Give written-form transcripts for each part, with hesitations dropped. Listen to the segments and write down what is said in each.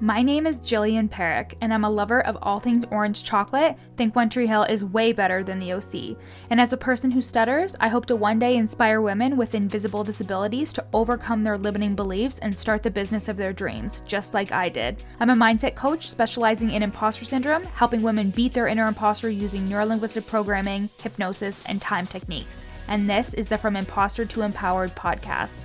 My name is Jillian Perrick, and I'm a lover of all things orange chocolate. Think One Tree Hill is way better than the OC. And as a person who stutters, I hope to one day inspire women with invisible disabilities to overcome their limiting beliefs and start the business of their dreams, just like I did. I'm a mindset coach specializing in imposter syndrome, helping women beat their inner imposter using neurolinguistic programming, hypnosis, and time techniques. And this is the From Imposter to Empowered podcast.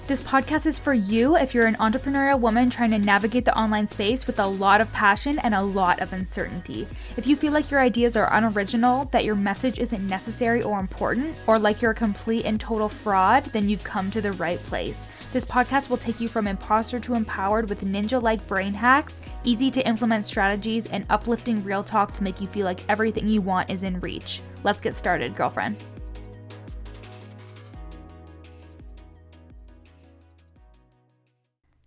This podcast is for you if you're an entrepreneurial woman trying to navigate the online space with a lot of passion and a lot of uncertainty. If you feel like your ideas are unoriginal, that your message isn't necessary or important, or like you're a complete and total fraud, then you've come to the right place. This podcast will take you from imposter to empowered with ninja-like brain hacks, easy to implement strategies, and uplifting real talk to make you feel like everything you want is in reach. Let's get started, girlfriend.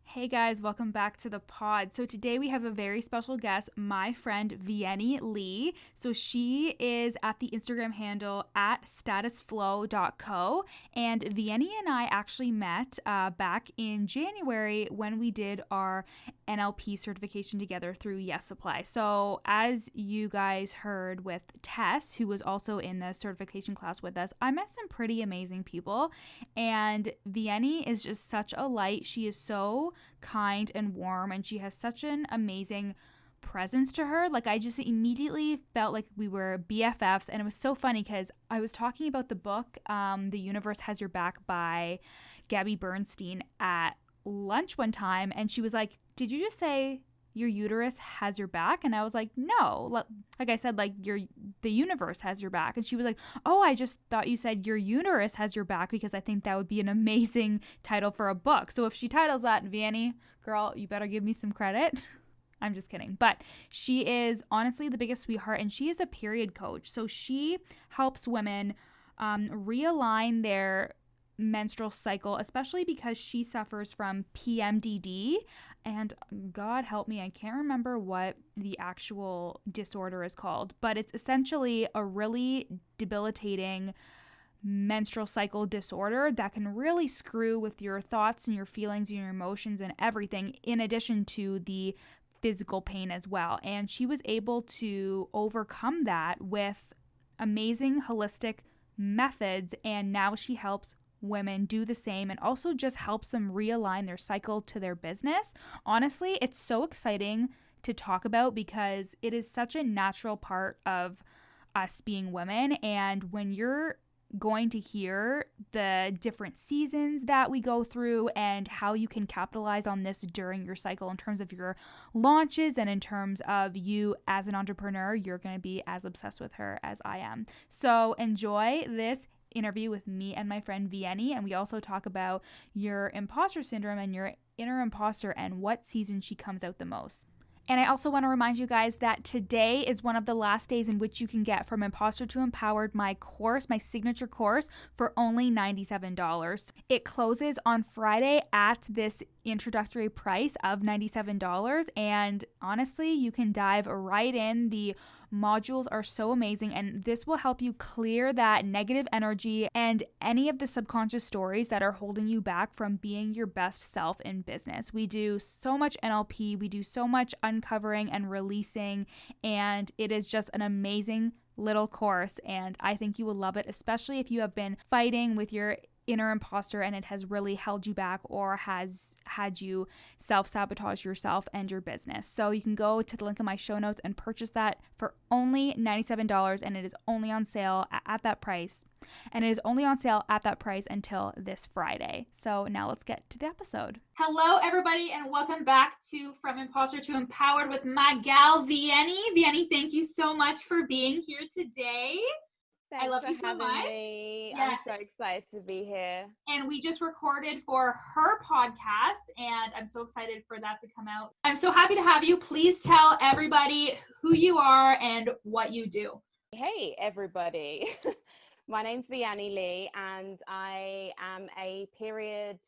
Hey guys, welcome back to the pod. So today we have a very special guest, my friend Vianney Leigh. So she is at the Instagram handle at statusflow.co, and Vianney and I actually met back in January when we did our NLP certification together through Yes Supply. So as you guys heard with Tess, who was also in the certification class with us, I met some pretty amazing people, and Vianney is just such a light. She is so kind and warm, and she has such an amazing presence to her. Like, I just immediately felt like we were BFFs, and it was so funny because I was talking about the book The Universe Has Your Back by Gabby Bernstein at lunch one time, and she was like, did you just say your uterus has your back? And I was like, no, like I said, like the universe has your back. And she was like, oh, I just thought you said your uterus has your back, because I think that would be an amazing title for a book. So if she titles that, Vianney, girl, you better give me some credit. I'm just kidding. But she is honestly the biggest sweetheart, and she is a period coach. So she helps women realign their menstrual cycle, especially because she suffers from PMDD, and God help me, I can't remember what the actual disorder is called, but it's essentially a really debilitating menstrual cycle disorder that can really screw with your thoughts and your feelings and your emotions and everything, in addition to the physical pain as well. And she was able to overcome that with amazing holistic methods, and now she helps women do the same and also just helps them realign their cycle to their business. Honestly, it's so exciting to talk about because it is such a natural part of us being women. And when you're going to hear the different seasons that we go through and how you can capitalize on this during your cycle in terms of your launches and in terms of you as an entrepreneur, you're going to be as obsessed with her as I am. So enjoy this interview with me and my friend Vianney, and we also talk about your imposter syndrome and your inner imposter and what season she comes out the most. And I also want to remind you guys that today is one of the last days in which you can get From Imposter to Empowered, my course, my signature course, for only $97. It closes on Friday at this introductory price of $97, and honestly, you can dive right in. The modules are so amazing, and this will help you clear that negative energy and any of the subconscious stories that are holding you back from being your best self in business. We do so much NLP, we do so much uncovering and releasing, and it is just an amazing little course, and I think you will love it, especially if you have been fighting with your inner imposter and it has really held you back or has had you self-sabotage yourself and your business. So you can go to the link in my show notes and purchase that for only $97, and it is only on sale at that price. And it is only on sale at that price until this Friday. So now let's get to the episode. Hello, everybody, and welcome back to From Imposter to Empowered with my gal, Vianney. Vianney, thank you so much for being here today. Thanks I love for you so having much. me. Yes. I'm so excited to be here. And we just recorded for her podcast, and I'm so excited for that to come out. I'm so happy to have you. Please tell everybody who you are and what you do. Hey, everybody. My name's Vianney Leigh, and I am a period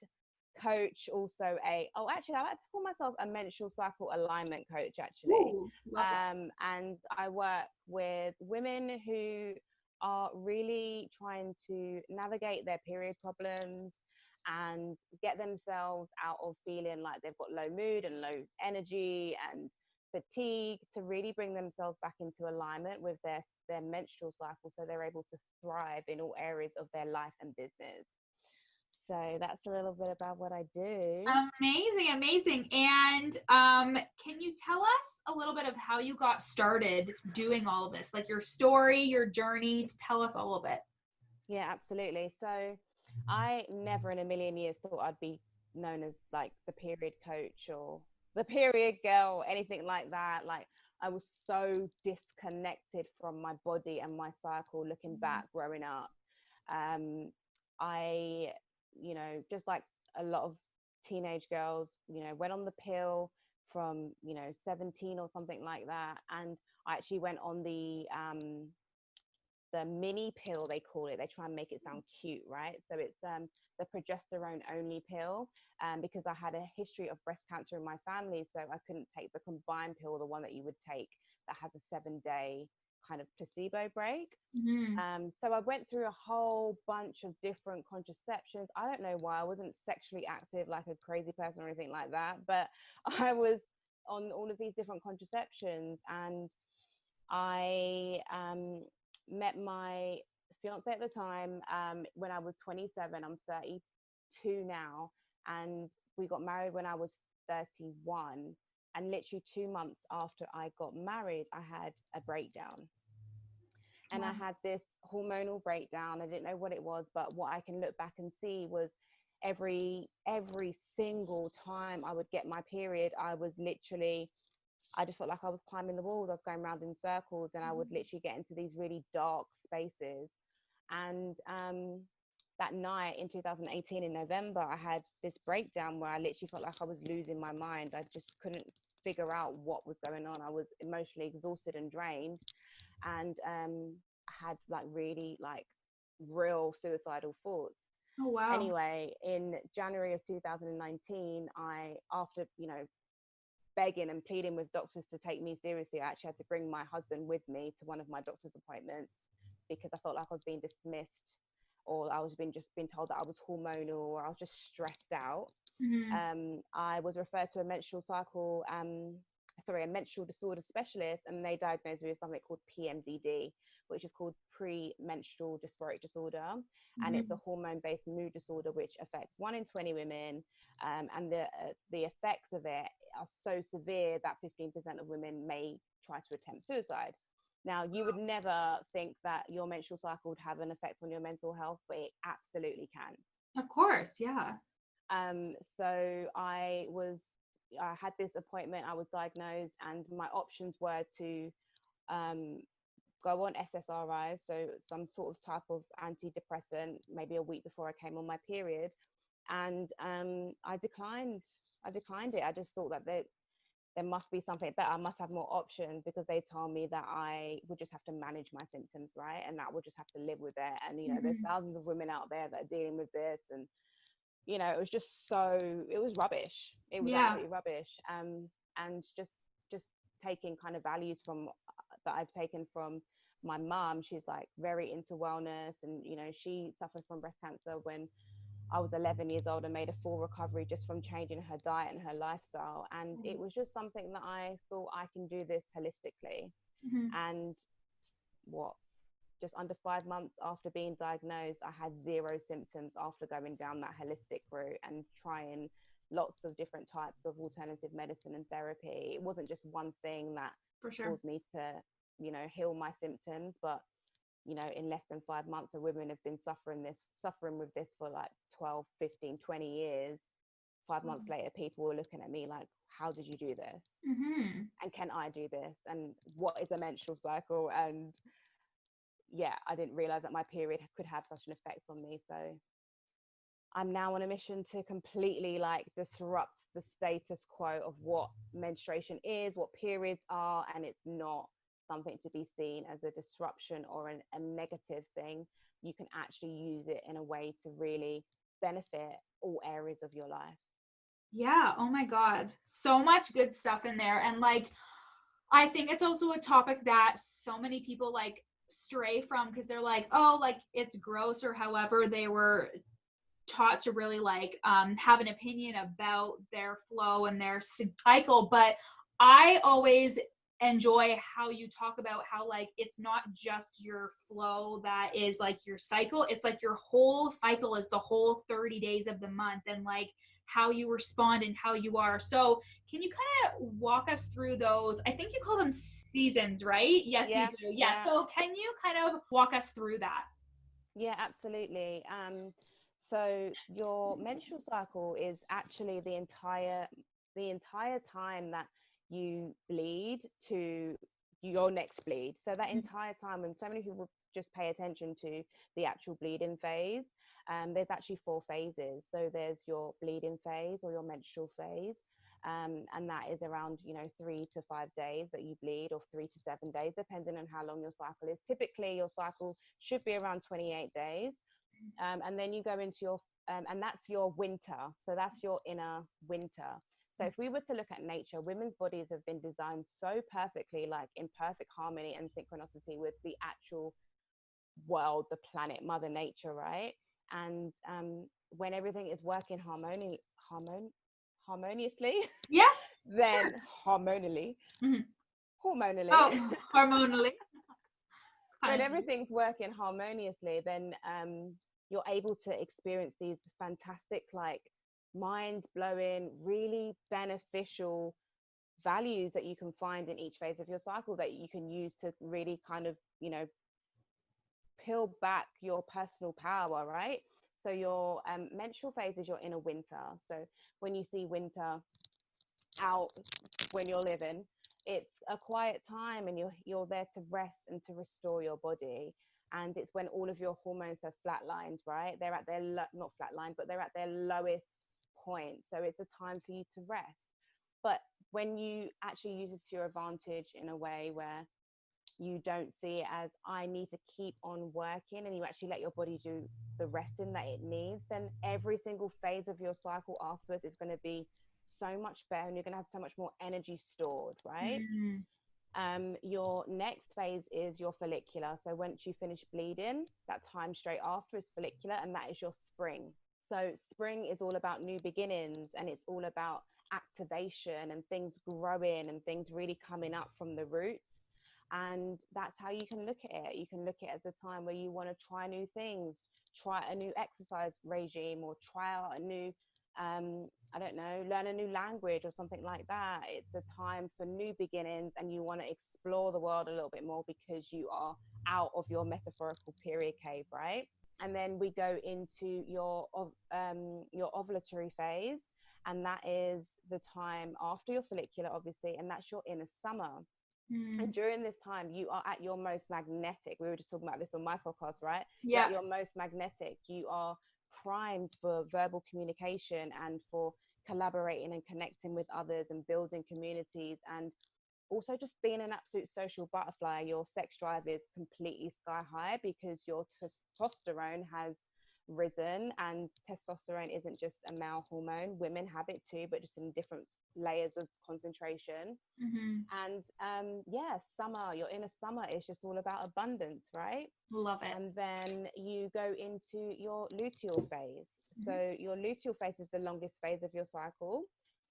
coach, also I like to call myself a menstrual cycle alignment coach, actually. Ooh, love that. And I work with women who are really trying to navigate their period problems and get themselves out of feeling like they've got low mood and low energy and fatigue, to really bring themselves back into alignment with their menstrual cycle, so they're able to thrive in all areas of their life and business. So that's a little bit about what I do. Amazing. And can you tell us a little bit of how you got started doing all of this, like your story, your journey? To tell us a little bit. Yeah, absolutely. So I never in a million years thought I'd be known as like the period coach or the period girl, anything like that. Like, I was so disconnected from my body and my cycle looking back growing up. I, just like a lot of teenage girls, went on the pill from, 17 or something like that. And I actually went on the mini pill, they call it. They try and make it sound cute, right? So it's the progesterone only pill, because I had a history of breast cancer in my family, so I couldn't take the combined pill, the one that you would take that has a 7-day kind of placebo break. So I went through a whole bunch of different contraceptions. I don't know why. I wasn't sexually active like a crazy person or anything like that, but I was on all of these different contraceptions, and I met my fiance at the time when I was 27. I'm 32 now, and we got married when I was 31. And literally 2 months after I got married, I had a breakdown. And I had this hormonal breakdown. I didn't know what it was, but what I can look back and see was every single time I would get my period, I just felt like I was climbing the walls. I was going around in circles, and I would literally get into these really dark spaces. And that night in 2018 in November, I had this breakdown where I literally felt like I was losing my mind. I just couldn't figure out what was going on. I was emotionally exhausted and drained, and had like really like real suicidal thoughts. Oh, wow. Anyway, in January of 2019, after begging and pleading with doctors to take me seriously, I actually had to bring my husband with me to one of my doctor's appointments, because I felt like I was being dismissed, or I was being told that I was hormonal, or I was just stressed out. I was referred to a menstrual disorder specialist, and they diagnosed me with something called PMDD, which is called premenstrual dysphoric disorder. And it's a hormone-based mood disorder which affects 1 in 20 women, and the effects of it are so severe that 15% of women may try to attempt suicide. Now, you would never think that your menstrual cycle would have an effect on your mental health, but it absolutely can. Of course, yeah. So I had this appointment, I was diagnosed, and my options were to go on SSRIs, so some sort of type of antidepressant, maybe a week before I came on my period. And I declined it. I just thought that there must be something better. I must have more options, because they told me that I would just have to manage my symptoms, right? And that I would just have to live with it. And, there's thousands of women out there that are dealing with this. And, it was just it was rubbish. It was absolutely rubbish. And just taking kind of values that I've taken from my mom. She's like very into wellness, and, she suffered from breast cancer when I was 11 years old and made a full recovery just from changing her diet and her lifestyle. And it was just something that I thought, I can do this holistically. And just under 5 months after being diagnosed, I had 0 symptoms after going down that holistic route and trying lots of different types of alternative medicine and therapy. It wasn't just one thing that caused me to, heal my symptoms, but in less than 5 months, a women have been suffering with this for like 12, 15, 20 years. 5 months later, people were looking at me like, how did you do this? And can I do this? And what is a menstrual cycle? And yeah, I didn't realize that my period could have such an effect on me. So I'm now on a mission to completely like disrupt the status quo of what menstruation is, what periods are, and it's not something to be seen as a disruption or a negative thing. You can actually use it in a way to really benefit all areas of your life. Yeah. Oh my God. So much good stuff in there. And like, I think it's also a topic that so many people like stray from, because they're like, oh, like it's gross, or however they were taught to really like have an opinion about their flow and their cycle, but I always enjoy how you talk about how like it's not just your flow that is like your cycle, it's like your whole cycle is the whole 30 days of the month, and like how you respond and how you are. So can you kind of walk us through those? I think you call them seasons, right? Yes, you Yeah, do. Yeah. yeah. So can you kind of walk us through that? Yeah, absolutely. So your menstrual cycle is actually the entire time that you bleed to your next bleed. So that entire time, when so many people just pay attention to the actual bleeding phase, there's actually 4 phases. So there's your bleeding phase or your menstrual phase. And that is around 3 to 5 days that you bleed, or 3 to 7 days, depending on how long your cycle is. Typically your cycle should be around 28 days, and then you go into your and that's your winter, so that's your inner winter. So if we were to look at nature, women's bodies have been designed so perfectly, like in perfect harmony and synchronicity with the actual world, the planet, mother nature, right? And when everything is working harmoniously, Yeah, then sure. hormonally, Mhm. hormonally, Oh, hormonally. when Kind of. everything's working harmoniously, then you're able to experience these fantastic, like mind-blowing, really beneficial values that you can find in each phase of your cycle that you can use to really kind of, peel back your personal power, right? So your menstrual phase is your inner winter. So when you see winter out when you're living, it's a quiet time, and you're there to rest and to restore your body. And it's when all of your hormones have flatlined, right? They're at their not flatlined, but they're at their lowest point. So it's a time for you to rest. But when you actually use this to your advantage in a way where you don't see it as I need to keep on working, and you actually let your body do the resting that it needs, then every single phase of your cycle afterwards is going to be so much better, and you're going to have so much more energy stored, right? Mm. Your next phase is your follicular. So once you finish bleeding, that time straight after is follicular, and that is your spring. So spring is all about new beginnings, and it's all about activation and things growing and things really coming up from the roots. And that's how you can look at it. You can look at it as a time where you want to try new things, try a new exercise regime, or try out a new I don't know, learn a new language or something like that. It's a time for new beginnings, and you want to explore the world a little bit more because you are out of your metaphorical period cave, right? And then we go into your ovulatory phase, and that is the time after your follicular, obviously, and that's your inner summer. And Mm. during this time, you are at your most magnetic. We were just talking about this on my podcast, right? You're Yeah. at your most magnetic. You are primed for verbal communication and for collaborating and connecting with others and building communities, and also just being an absolute social butterfly. Your sex drive is completely sky high because your testosterone has risen, and testosterone isn't just a male hormone. Women have it too, but just in different layers of concentration. Mm-hmm. And yeah, summer, your inner summer is just all about abundance, right? Love it. And then you go into your luteal phase. Mm-hmm. So your luteal phase is the longest phase of your cycle,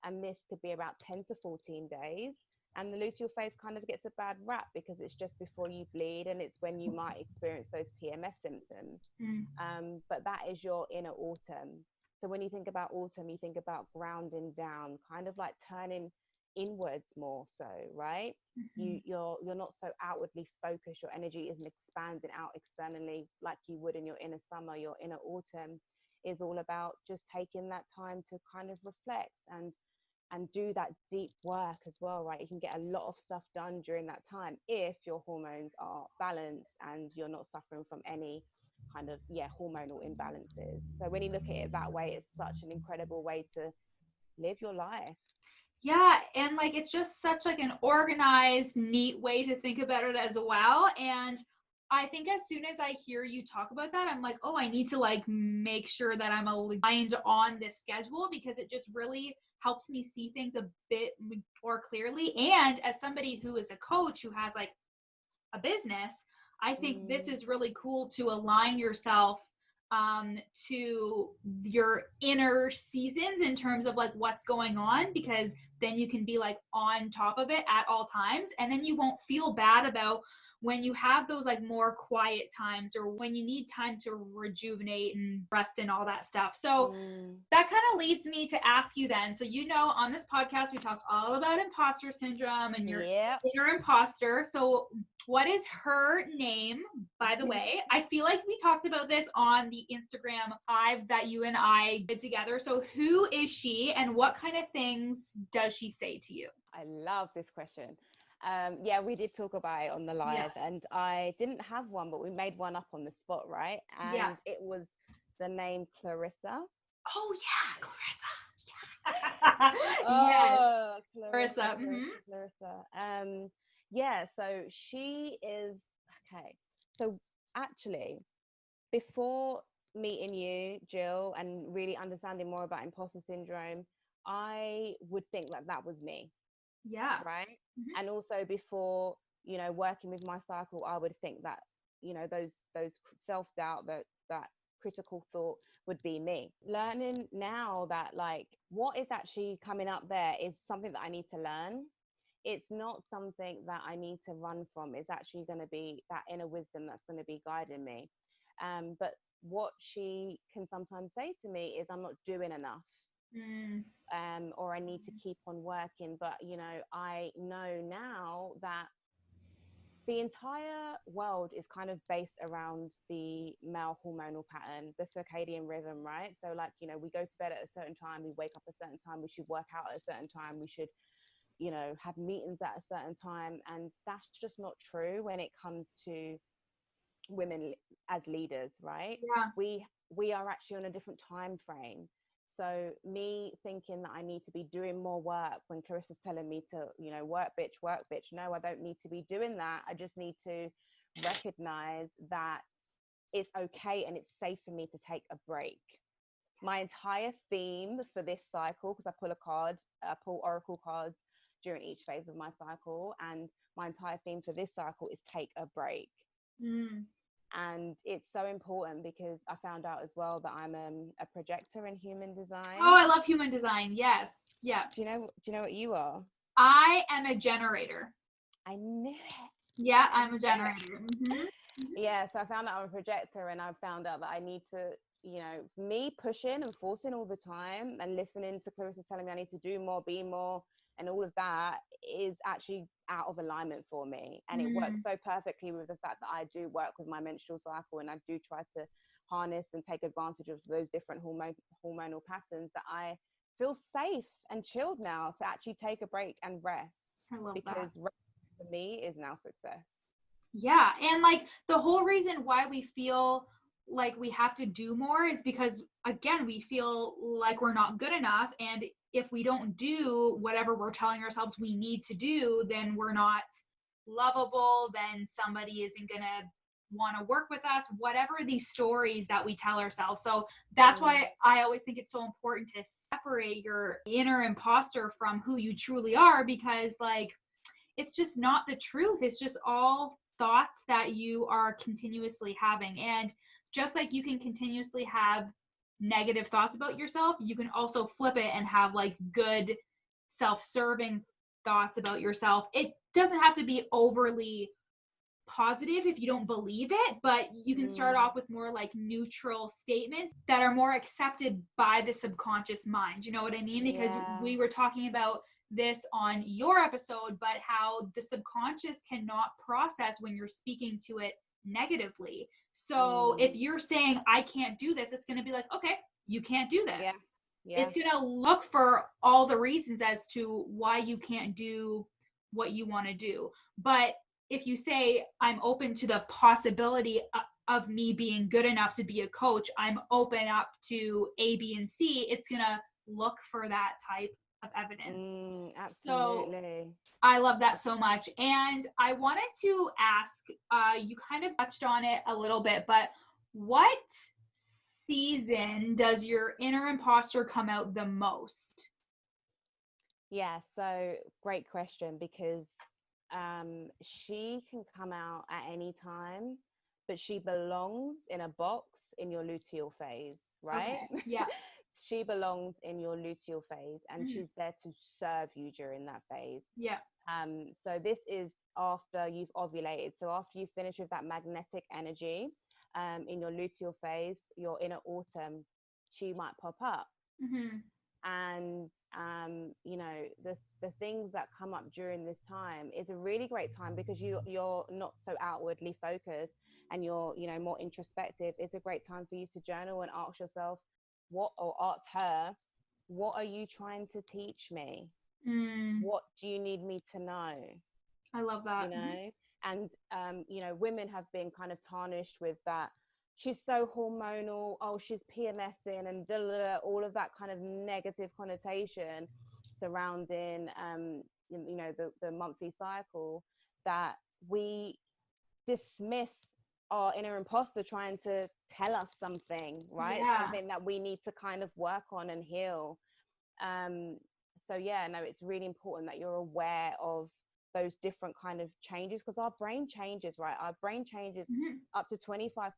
and this could be about 10 to 14 days. And the luteal phase kind of gets a bad rap because it's just before you bleed, and it's when you might experience those PMS symptoms. Mm. But that is your inner autumn. So when you think about autumn, you think about grounding down, kind of like turning inwards more so, right? Mm-hmm. You're not so outwardly focused. Your energy isn't expanding out externally like you would in your inner summer. Your inner autumn is all about just taking that time to kind of reflect and do that deep work as well, right? You can get a lot of stuff done during that time if your hormones are balanced and you're not suffering from any kind of hormonal imbalances. So when you look at it that way, it's such an incredible way to live your life. Yeah, and like it's just such like an organized, neat way to think about it as well. And I think as soon as I hear you talk about that, I'm like, oh, I need to like make sure that I'm aligned on this schedule, because it just really helps me see things a bit more clearly. And as somebody who is a coach who has like a business, I think this Mm, is really cool to align yourself to your inner seasons in terms of like what's going on, because then you can be like on top of it at all times, and then you won't feel bad about when you have those like more quiet times or when you need time to rejuvenate and rest and all that stuff. So that kind of leads me to ask you then. So, on this podcast, we talk all about imposter syndrome and your inner imposter. So what is her name, by the way? I feel like we talked about this on the Instagram Live that you and I did together. So who is she and what kind of things does she say to you? I love this question. We did talk about it on the live, and I didn't have one, but we made one up on the spot, right? And it was the name Clarissa. Oh yeah, Clarissa. Yes, Clarissa. Clarissa. So she is okay. So actually, before meeting you, Jill, and really understanding more about imposter syndrome, I would think that was me. Yeah. Right. Mm-hmm. And also before, working with my cycle, I would think that, those self-doubt, that critical thought would be me. Learning now that like what is actually coming up there is something that I need to learn. It's not something that I need to run from. It's actually going to be that inner wisdom that's going to be guiding me. But what she can sometimes say to me is I'm not doing enough. Or I need to keep on working. But, I know now that the entire world is kind of based around the male hormonal pattern, the circadian rhythm, right? So like, we go to bed at a certain time, we wake up a certain time, we should work out at a certain time, we should, have meetings at a certain time. And that's just not true when it comes to women as leaders, right? We are actually on a different time frame. So me thinking that I need to be doing more work when Clarissa's telling me to, work bitch. No, I don't need to be doing that. I just need to recognize that it's okay and it's safe for me to take a break. My entire theme for this cycle, because I pull oracle cards during each phase of my cycle, and my entire theme for this cycle is take a break. And it's so important because I found out as well that I'm a projector in human design. Oh, I love human design. Yes. Yeah. Do you know what you are? I am a generator. I knew it. Yeah, I'm a generator. Yeah, so I found out I'm a projector, and I found out that I need to, me pushing and forcing all the time and listening to Clarissa telling me I need to do more, be more, and all of that is actually out of alignment for me. And it works so perfectly with the fact that I do work with my menstrual cycle, and I do try to harness and take advantage of those different hormonal patterns, that I feel safe and chilled now to actually take a break and rest. I love because that. rest for me is now success. Yeah. And like the whole reason why we feel like we have to do more is because, again, we feel like we're not good enough. And if we don't do whatever we're telling ourselves we need to do, then we're not lovable. Then somebody isn't going to want to work with us, whatever these stories that we tell ourselves. So that's why I always think it's so important to separate your inner imposter from who you truly are, because like, it's just not the truth. It's just all thoughts that you are continuously having. And just like you can continuously have negative thoughts about yourself, you can also flip it and have like good self-serving thoughts about yourself. It doesn't have to be overly positive if you don't believe it, but you can start off with more like neutral statements that are more accepted by the subconscious mind. You know what I mean? Because we were talking about this on your episode, but how the subconscious cannot process when you're speaking to it negatively. So if you're saying, I can't do this, it's going to be like, okay, you can't do this. It's going to look for all the reasons as to why you can't do what you want to do. But if you say, I'm open to the possibility of me being good enough to be a coach, I'm open up to A, B, and C, it's going to look for that type of evidence. Absolutely. So I love that so much. And I wanted to ask, you kind of touched on it a little bit, but what season does your inner imposter come out the most? Yeah, so great question, because she can come out at any time, but she belongs in a box in your luteal phase, right? Okay. Yeah. She belongs in your luteal phase, and she's there to serve you during that phase. Yeah. So this is after you've ovulated. So after you finish with that magnetic energy, in your luteal phase, your inner autumn, she might pop up. And you know, the things that come up during this time is a really great time, because you're not so outwardly focused, and you're, you know, more introspective. It's a great time for you to journal and ask yourself, or ask her, what are you trying to teach me? What do you need me to know? I love that. You know, and you know, women have been kind of tarnished with that. She's so hormonal. Oh, she's PMSing, and all of that kind of negative connotation surrounding, you know, the monthly cycle, that we dismiss our inner imposter trying to tell us something, right? Something that we need to kind of work on and heal. So yeah, no, it's really important that you're aware of those different kind of changes, because our brain changes, right? Our brain changes up to 25%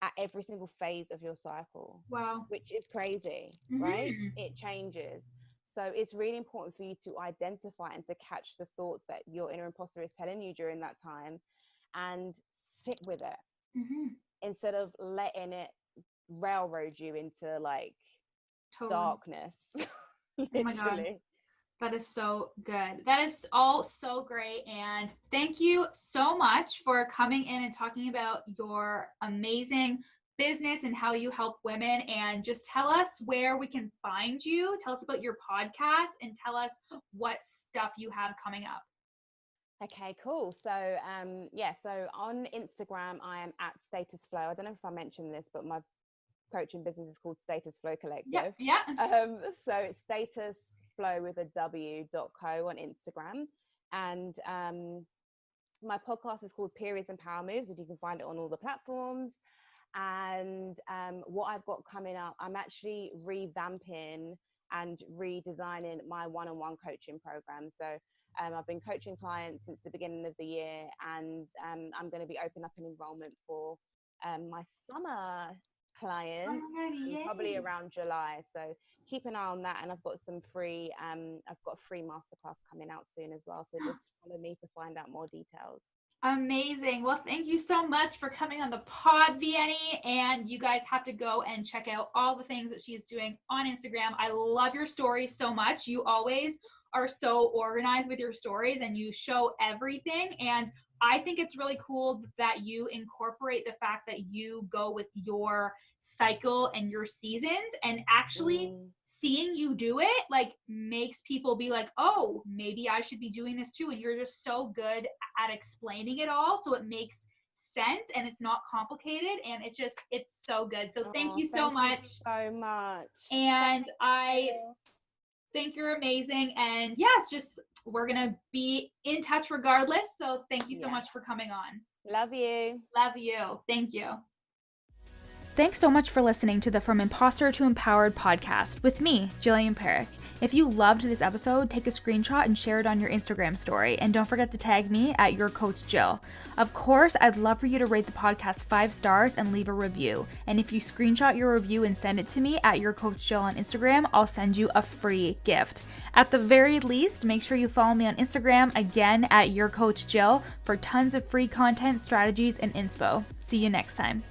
at every single phase of your cycle. Wow. Which is crazy, right? It changes. So it's really important for you to identify and to catch the thoughts that your inner imposter is telling you during that time, and sit with it, instead of letting it railroad you into like darkness. Oh my God. That is so good. That is all so great. And thank you so much for coming in and talking about your amazing business and how you help women. And just tell us where we can find you. Tell us about your podcast, and tell us what stuff you have coming up. Okay, cool. So yeah, so on Instagram I am at Status Flow. I don't know if I mentioned this, but my coaching business is called Status Flow Collective. So it's Status Flow with a W.co on Instagram. And my podcast is called Periods and Power Moves, and you can find it on all the platforms. And what I've got coming up, I'm actually revamping and redesigning my one-on-one coaching program. So I've been coaching clients since the beginning of the year, and I'm going to be opening up an enrollment for my summer clients, probably around July. So keep an eye on that. And I've got some free, I've got a free masterclass coming out soon as well. So just follow me to find out more details. Amazing. Well, thank you so much for coming on the pod, Vianney. And you guys have to go and check out all the things that she is doing on Instagram. I love your stories so much. You always are so organized with your stories, and you show everything. And I think it's really cool that you incorporate the fact that you go with your cycle and your seasons, and actually seeing you do it like makes people be like, oh, maybe I should be doing this too. And you're just so good at explaining it all, so it makes sense and it's not complicated, and it's so good. So thank you so much. And I think you're amazing. And yes, just we're gonna be in touch regardless. So thank you so much for coming on. Love you. Thank you. Thanks so much for listening to the From Imposter to Empowered podcast with me, Jillian Perrick. If you loved this episode, take a screenshot and share it on your Instagram story. And don't forget to tag me at Your Coach Jill. Of course, I'd love for you to rate the podcast 5 stars and leave a review. And if you screenshot your review and send it to me at Your Coach Jill on Instagram, I'll send you a free gift. At the very least, make sure you follow me on Instagram, again at Your Coach Jill, for tons of free content, strategies, and inspo. See you next time.